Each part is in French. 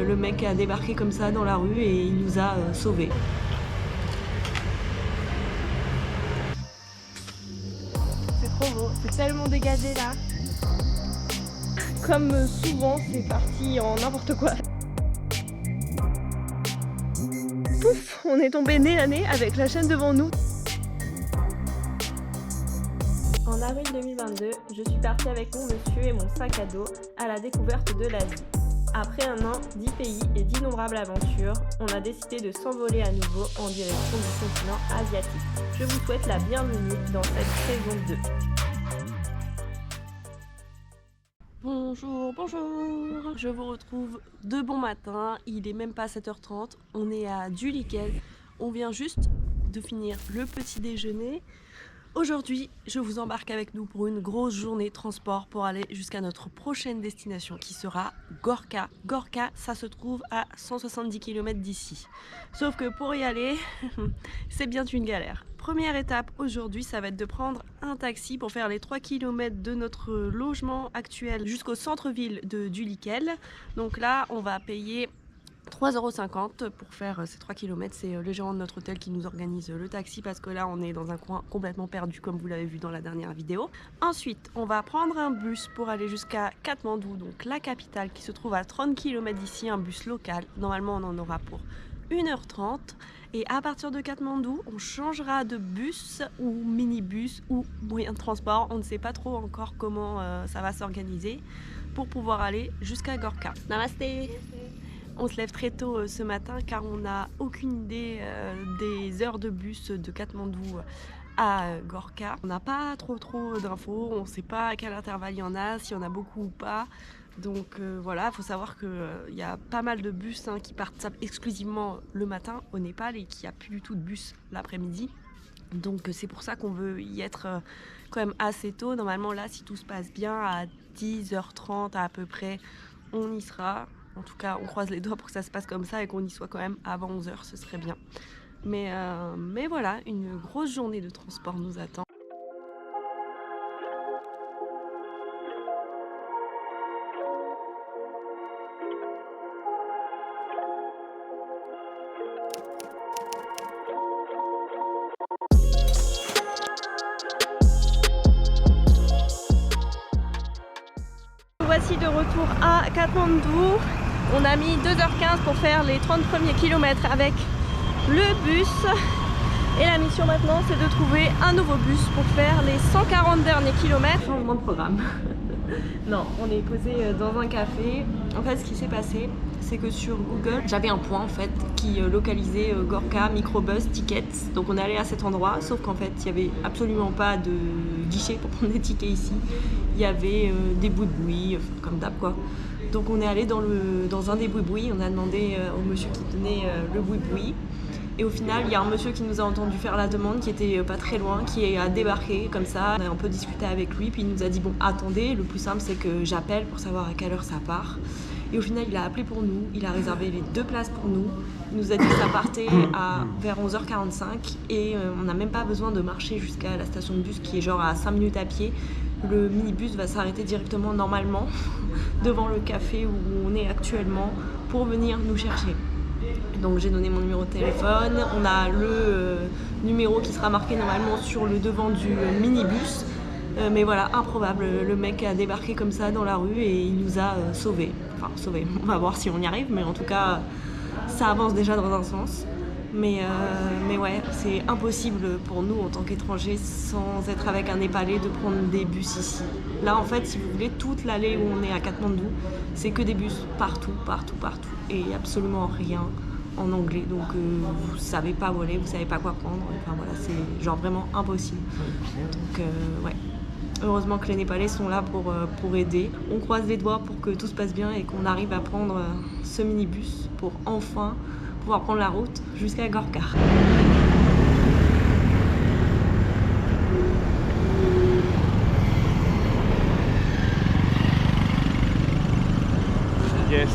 Le mec a débarqué comme ça dans la rue et il nous a sauvés. C'est trop beau, c'est tellement dégagé là. Comme souvent, c'est parti en n'importe quoi. Pouf, on est tombé nez à nez avec la chaîne devant nous. En avril 2022, je suis partie avec mon monsieur et mon sac à dos à la découverte de l'Asie. Après un an, 10 pays et d'innombrables aventures, on a décidé de s'envoler à nouveau en direction du continent asiatique. Je vous souhaite la bienvenue dans cette saison 2. Bonjour, bonjour. Je vous retrouve de bon matin, il est même pas 7h30, on est à Dulikel. On vient juste de finir le petit déjeuner. Aujourd'hui, je vous embarque avec nous pour une grosse journée de transport pour aller jusqu'à notre prochaine destination qui sera Gorka. Gorka, ça se trouve à 170 km d'ici. Sauf que pour y aller, c'est bien une galère. Première étape aujourd'hui, ça va être de prendre un taxi pour faire les 3 km de notre logement actuel jusqu'au centre-ville de Dulikel. Donc là, on va payer 3,50 € pour faire ces 3 km, c'est le gérant de notre hôtel qui nous organise le taxi parce que là on est dans un coin complètement perdu comme vous l'avez vu dans la dernière vidéo. Ensuite on va prendre un bus pour aller jusqu'à Katmandou, donc la capitale qui se trouve à 30 km d'ici, un bus local. Normalement on en aura pour 1h30 et à partir de Katmandou on changera de bus ou minibus ou moyen de transport, on ne sait pas trop encore comment ça va s'organiser pour pouvoir aller jusqu'à Gorka. Namasté. On se lève très tôt ce matin car on n'a aucune idée des heures de bus de Katmandou à Gorka. On n'a pas trop d'infos, on ne sait pas à quel intervalle il y en a, s'il y en a beaucoup ou pas. Donc voilà, il faut savoir qu'il y a pas mal de bus qui partent exclusivement le matin au Népal et qu'il n'y a plus du tout de bus l'après-midi. Donc c'est pour ça qu'on veut y être quand même assez tôt. Normalement là, si tout se passe bien, à 10h30 à peu près, on y sera. En tout cas, on croise les doigts pour que ça se passe comme ça et qu'on y soit quand même avant 11h, ce serait bien. Mais voilà, une grosse journée de transport nous attend. Voici de retour à Katmandou. On a mis 2h15 pour faire les 30 premiers kilomètres avec le bus. Et la mission maintenant, c'est de trouver un nouveau bus pour faire les 140 derniers kilomètres. Changement de programme. Non, on est posé dans un café. En fait, ce qui s'est passé, c'est que sur Google, j'avais un point en fait qui localisait Gorka, microbus, tickets. Donc on est allé à cet endroit, sauf qu'en fait, il n'y avait absolument pas de guichet pour prendre des tickets ici. Il y avait des boui-boui, comme d'hab quoi. Donc on est allé dans un des boui-boui, on a demandé au monsieur qui tenait le boui-boui. Et au final, il y a un monsieur qui nous a entendu faire la demande, qui était pas très loin, qui a débarqué comme ça. On a un peu discuté avec lui, puis il nous a dit bon, attendez, le plus simple c'est que j'appelle pour savoir à quelle heure ça part. Et au final, il a appelé pour nous, il a réservé les 2 places pour nous. Il nous a dit que ça partait vers 11h45 et on n'a même pas besoin de marcher jusqu'à la station de bus qui est genre à 5 minutes à pied. Le minibus va s'arrêter directement normalement devant le café où on est actuellement pour venir nous chercher. Donc j'ai donné mon numéro de téléphone, on a le numéro qui sera marqué normalement sur le devant du minibus. Mais voilà, improbable, le mec a débarqué comme ça dans la rue et il nous a sauvés. Enfin sauvés, on va voir si on y arrive, mais en tout cas ça avance déjà dans un sens. Mais ouais, c'est impossible pour nous en tant qu'étrangers sans être avec un Népalais de prendre des bus ici. Là en fait, si vous voulez, toute l'allée où on est à Katmandou, c'est que des bus partout et absolument rien en anglais. Donc vous savez pas où aller, vous savez pas quoi prendre. Enfin voilà, c'est genre vraiment impossible. Donc ouais. Heureusement que les Népalais sont là pour aider. On croise les doigts pour que tout se passe bien et qu'on arrive à prendre ce minibus pour enfin pouvoir prendre la route jusqu'à Gorka. Yes.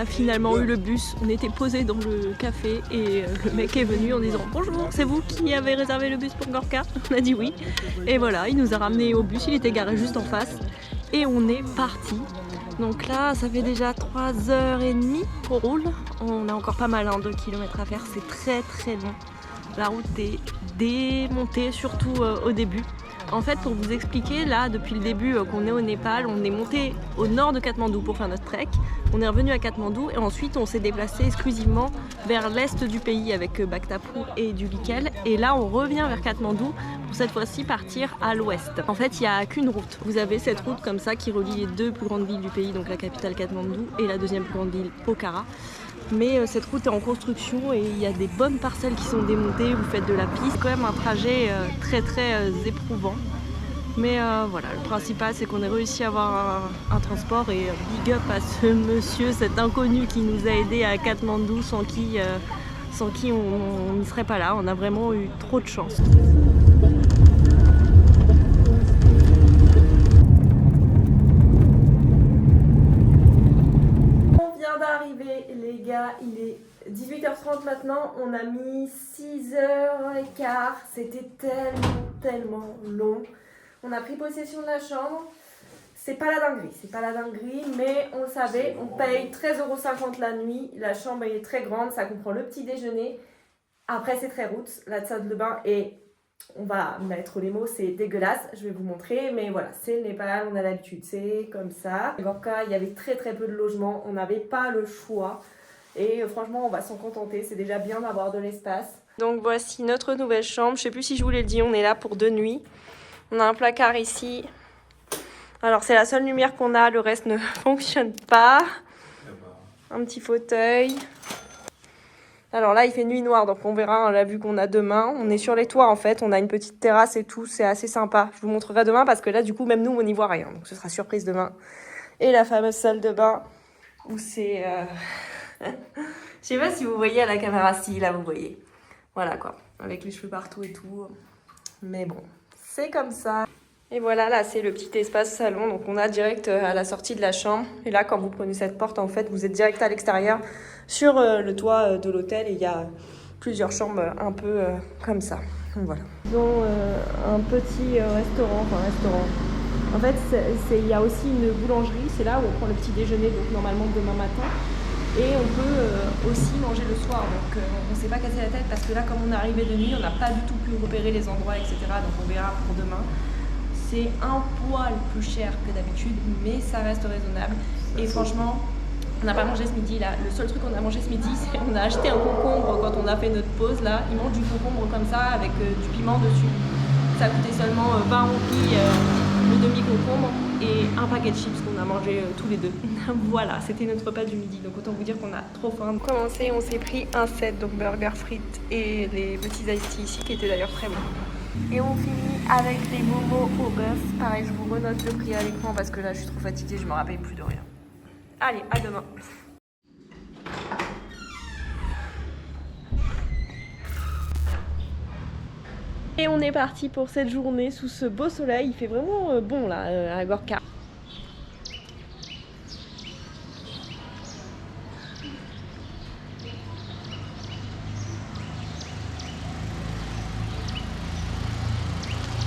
finalement eu le bus. On était posé dans le café et le mec est venu en disant bonjour, c'est vous qui avez réservé le bus pour Gorka? On a dit oui. Et voilà, il nous a ramené au bus, il était garé juste en face et on est parti. Donc là, ça fait déjà 3h30 qu'on roule. On a encore pas mal, 2 km à faire, c'est très long. La route est démontée, surtout au début. En fait, pour vous expliquer, là, depuis le début qu'on est au Népal, on est monté au nord de Katmandou pour faire notre trek. On est revenu à Katmandou et ensuite on s'est déplacé exclusivement vers l'est du pays avec Bhaktapur et Dulikhel. Et là, on revient vers Katmandou pour cette fois-ci partir à l'ouest. En fait, il n'y a qu'une route. Vous avez cette route comme ça qui relie les 2 plus grandes villes du pays, donc la capitale Katmandou et la 2e plus grande ville, Pokhara. Mais cette route est en construction et il y a des bonnes parcelles qui sont démontées, vous faites de la piste. C'est quand même un trajet très éprouvant. Mais voilà, le principal c'est qu'on ait réussi à avoir un transport et big up à ce monsieur, cet inconnu qui nous a aidés à Katmandou sans qui on n'y serait pas là. On a vraiment eu trop de chance. Les gars, il est 18h30 maintenant, on a mis 6h15, c'était tellement long. On a pris possession de la chambre, c'est pas la dinguerie, mais on le savait, on paye 13,50 € la nuit, la chambre est très grande, ça comprend le petit déjeuner, après c'est très roots, la salle de bain et on va mettre les mots, c'est dégueulasse, je vais vous montrer, mais voilà, c'est le Népal, on a l'habitude, c'est comme ça. À Gorka, il y avait très peu de logements, on n'avait pas le choix et franchement, on va s'en contenter, c'est déjà bien d'avoir de l'espace. Donc voici notre nouvelle chambre, je sais plus si je vous l'ai dit, on est là pour 2 nuits. On a un placard ici, alors c'est la seule lumière qu'on a, le reste ne fonctionne pas. Un petit fauteuil. Alors là, il fait nuit noire, donc on verra la vue qu'on a demain. On est sur les toits en fait, on a une petite terrasse et tout, c'est assez sympa. Je vous montrerai demain parce que là, du coup, même nous, on n'y voit rien. Donc ce sera surprise demain. Et la fameuse salle de bain où c'est... Je sais pas si vous voyez à la caméra, si là vous voyez. Voilà quoi, avec les cheveux partout et tout. Mais bon, c'est comme ça. Et voilà, là c'est le petit espace salon, donc on a direct à la sortie de la chambre. Et là, quand vous prenez cette porte, en fait, vous êtes direct à l'extérieur sur le toit de l'hôtel et il y a plusieurs chambres un peu comme ça. Donc voilà. Ils ont un petit restaurant. En fait, il y a aussi une boulangerie, c'est là où on prend le petit déjeuner, donc normalement demain matin. Et on peut aussi manger le soir, donc on ne s'est pas cassé la tête parce que là, comme on est arrivé de nuit, on n'a pas du tout pu repérer les endroits, etc. Donc on verra pour demain. C'est un poil plus cher que d'habitude, mais ça reste raisonnable. Et franchement, on n'a pas mangé ce midi là. Le seul truc qu'on a mangé ce midi, c'est qu'on a acheté un concombre quand on a fait notre pause là. Ils mangent du concombre comme ça avec du piment dessus. Ça coûtait seulement 20 roupies le demi-concombre et un paquet de chips qu'on a mangé tous les deux. Voilà, c'était notre repas du midi. Donc autant vous dire qu'on a trop faim. Pour commencer, on s'est pris un set, donc burger, frites et les petits iced tea ici qui étaient d'ailleurs très bons. Et on finit avec les momos au bœuf. Pareil, je vous renote le prix à l'écran parce que là, je suis trop fatiguée, je me rappelle plus de rien. Allez, à demain. Et on est parti pour cette journée sous ce beau soleil. Il fait vraiment bon là à Gorka.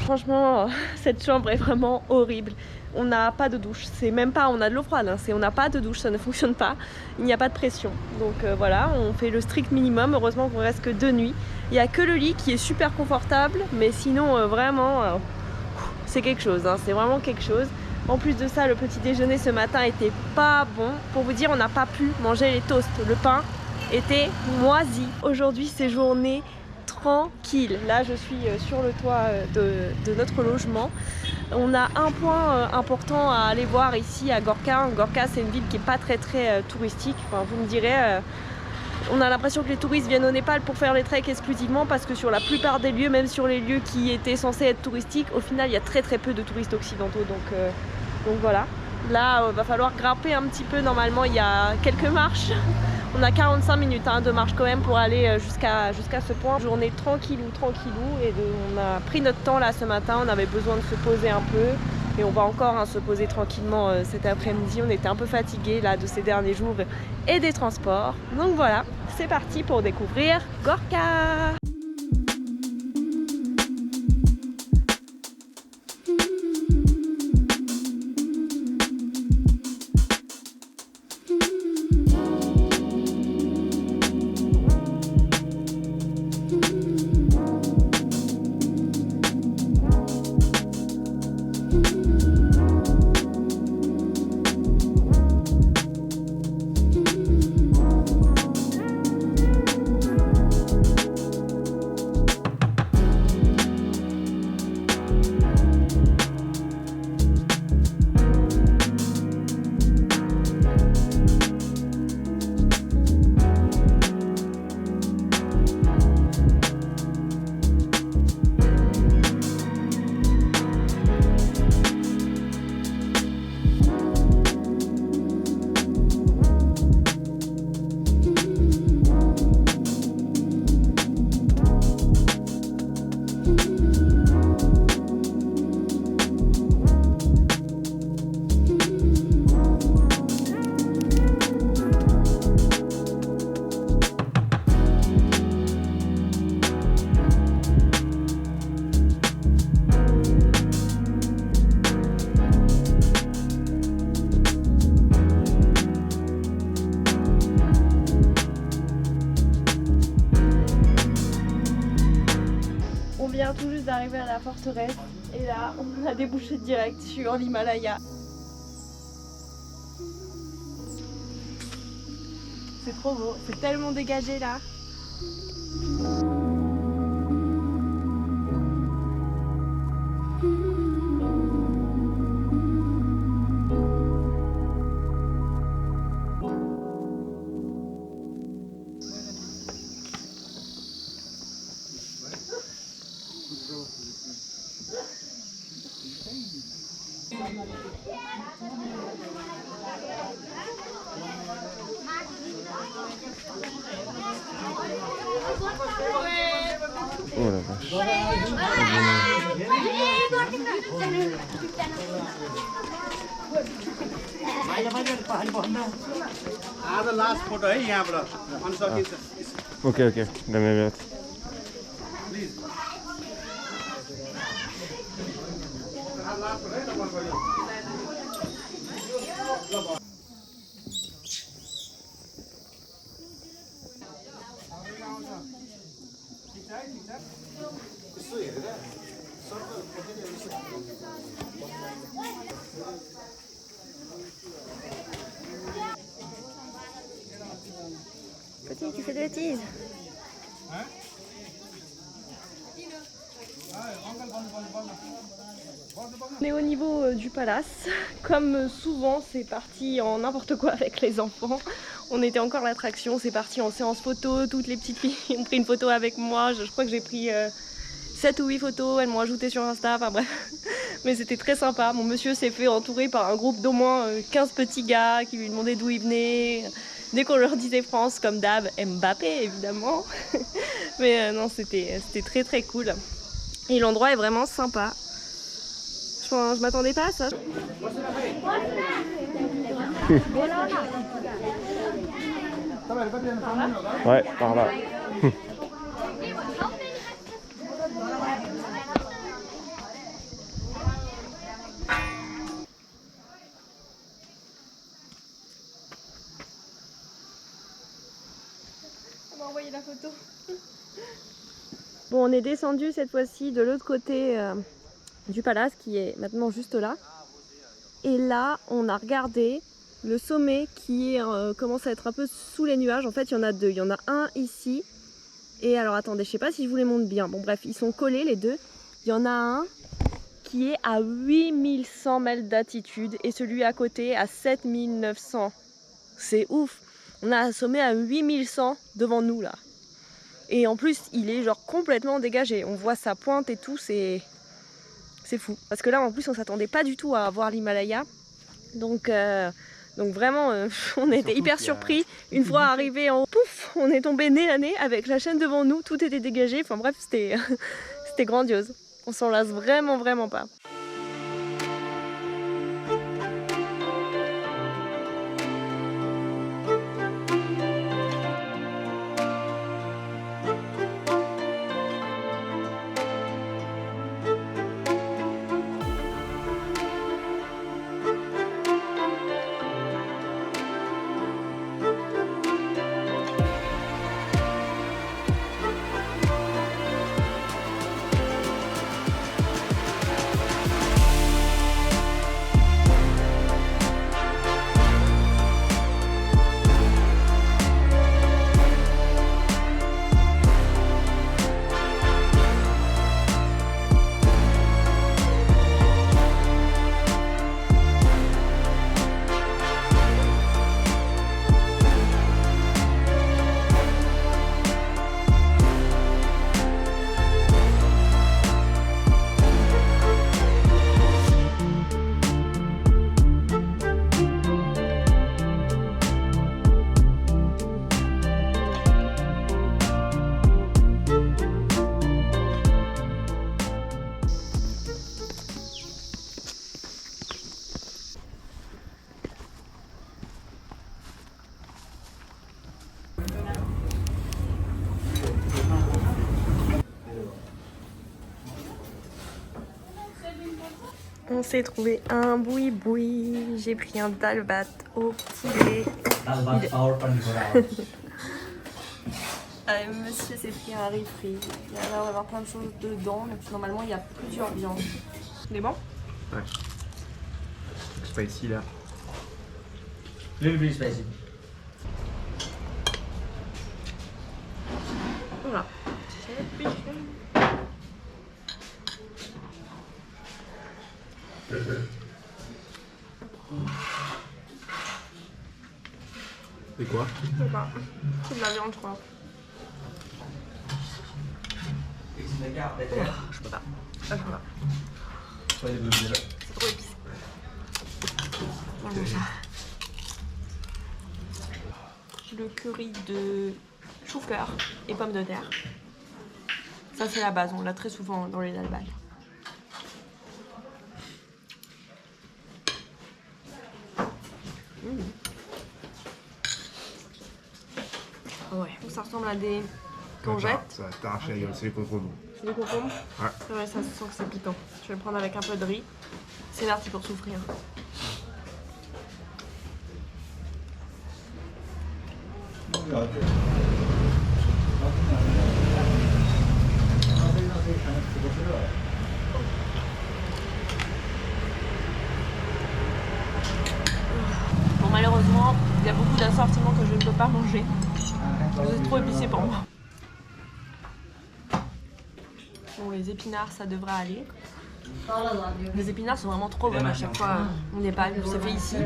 Franchement, cette chambre est vraiment horrible. On n'a pas de douche, c'est même pas, on a de l'eau froide, hein, on n'a pas de douche, ça ne fonctionne pas, il n'y a pas de pression. Donc voilà, on fait le strict minimum, heureusement qu'on reste que 2 nuits. Il n'y a que le lit qui est super confortable, mais sinon vraiment, c'est quelque chose, hein, c'est vraiment quelque chose. En plus de ça, le petit déjeuner ce matin était pas bon. Pour vous dire, on n'a pas pu manger les toasts, le pain était moisi. Aujourd'hui, c'est journée tranquille. Là, je suis sur le toit de notre logement. On a un point important à aller voir ici à Gorka. Gorka, c'est une ville qui n'est pas très touristique. Enfin, vous me direz, on a l'impression que les touristes viennent au Népal pour faire les treks exclusivement parce que sur la plupart des lieux, même sur les lieux qui étaient censés être touristiques, au final, il y a très peu de touristes occidentaux. Donc voilà. Là, va falloir grimper un petit peu. Normalement, il y a quelques marches. On a 45 minutes de marche quand même pour aller jusqu'à ce point. Journée tranquillou et on a pris notre temps là ce matin, on avait besoin de se poser un peu Et on va encore se poser tranquillement cet après-midi. On était un peu fatigués là de ces derniers jours et des transports. Donc voilà, c'est parti pour découvrir Gorka. Tout juste d'arriver à la forteresse et là on a débouché direct sur l'Himalaya. C'est trop beau, c'est tellement dégagé là. Oh la vache. Ok, धन्यवाद. Petit, tu fais des bêtises. On est au niveau du palace. Comme souvent, c'est parti en n'importe quoi avec les enfants. On était encore l'attraction, c'est parti en séance photo. Toutes les petites filles ont pris une photo avec moi. Je crois que j'ai pris 7 ou 8 photos. Elles m'ont ajouté sur Insta, enfin bref. Mais c'était très sympa. Mon monsieur s'est fait entourer par un groupe d'au moins 15 petits gars qui lui demandaient d'où il venait. Dès qu'on leur disait France, comme d'hab, Mbappé évidemment. Mais non, c'était très très cool. Et l'endroit est vraiment sympa. Je m'attendais pas à ça. Ouais, par là. On m'a envoyé la photo. Bon, on est descendu cette fois-ci de l'autre côté du palace qui est maintenant juste là. Et là, on a regardé le sommet qui commence à être un peu sous les nuages. En fait, il y en a deux. Il y en a un ici. Et alors, attendez, je sais pas si je vous les montre bien. Bon, bref, ils sont collés les deux. Il y en a un qui est à 8100 mètres d'altitude et celui à côté à 7900. C'est ouf. On a un sommet à 8100 devant nous là. Et en plus, il est genre complètement dégagé. On voit sa pointe et tout, c'est fou. Parce que là, en plus, on s'attendait pas du tout à voir l'Himalaya. Donc vraiment, on était hyper surpris. Une fois arrivé en haut, pouf, on est tombé nez à nez avec la chaîne devant nous. Tout était dégagé. Enfin bref, c'était grandiose. On s'en lasse vraiment pas. On s'est trouvé un boui-boui. J'ai pris un dalbat au petit lait. Monsieur s'est pris un riz frit. Il y a l'air d'avoir plein de choses dedans. Donc normalement il y a plusieurs viandes. Il est bon? Ouais. Spicy là. Little bit spicy. Voilà. C'est quoi? Je sais pas. C'est de la viande, je crois. Je peux pas. Je peux pas. C'est trop épicé. Le curry de chou-fleur et pommes de terre. Ça c'est la base, on l'a très souvent dans les dalbats. Ouais, ça ressemble à des courgettes. Ça va t'arracher la gueule, c'est les concombres. C'est des concombres. Ouais. Ouais, ça se sent que c'est piquant. Je vais le prendre avec un peu de riz. C'est parti pour souffrir. Bon, malheureusement, il y a beaucoup d'assortiments que je ne peux pas manger. C'est trop épicé pour moi. Bon, les épinards, ça devrait aller. Les épinards sont vraiment trop bonnes à chaque fois. On n'est pas, c'est fait ici.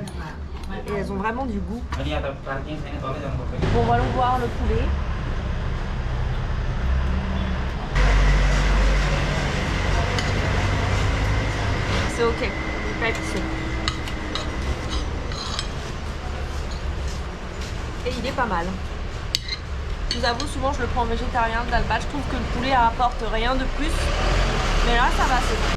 Et elles ont vraiment du goût. Bon, allons voir le poulet. C'est ok, c'est pas épicé. Et il est pas mal. Je vous avoue, souvent je le prends en végétarien, le dalbat. Je trouve que le poulet apporte rien de plus. Mais là, ça va, c'est bon.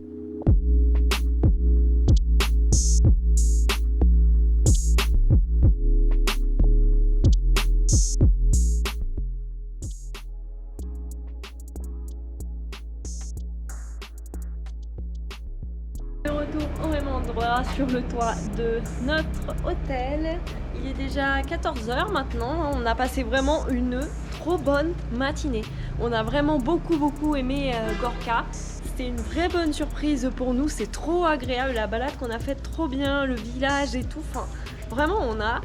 De retour au même endroit sur le toit de notre hôtel. Il est déjà 14 h maintenant. On a passé vraiment une trop bonne matinée. On a vraiment beaucoup aimé Gorka. C'était une vraie bonne surprise pour nous. C'est trop agréable la balade qu'on a faite, trop bien, le village et tout. Enfin, vraiment on a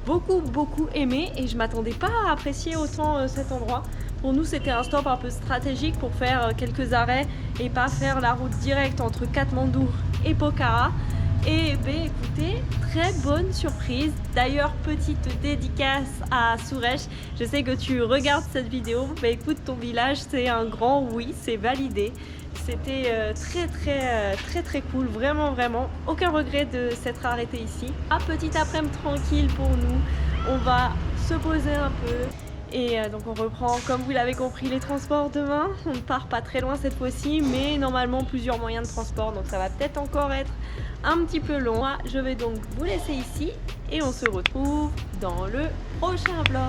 beaucoup aimé et je m'attendais pas à apprécier autant cet endroit. Pour nous, c'était un stop un peu stratégique pour faire quelques arrêts et pas faire la route directe entre Katmandou et Pokhara. Et ben écoutez, très bonne surprise. D'ailleurs, petite dédicace à Suresh. Je sais que tu regardes cette vidéo. Ben écoute, ton village, c'est un grand oui, c'est validé. C'était très cool, vraiment. Aucun regret de s'être arrêté ici. Un petit après-midi tranquille pour nous. On va se poser un peu. Et donc on reprend, comme vous l'avez compris, les transports demain. On ne part pas très loin cette fois-ci, mais normalement plusieurs moyens de transport. Donc ça va peut-être encore être un petit peu long. Moi, je vais donc vous laisser ici et on se retrouve dans le prochain vlog.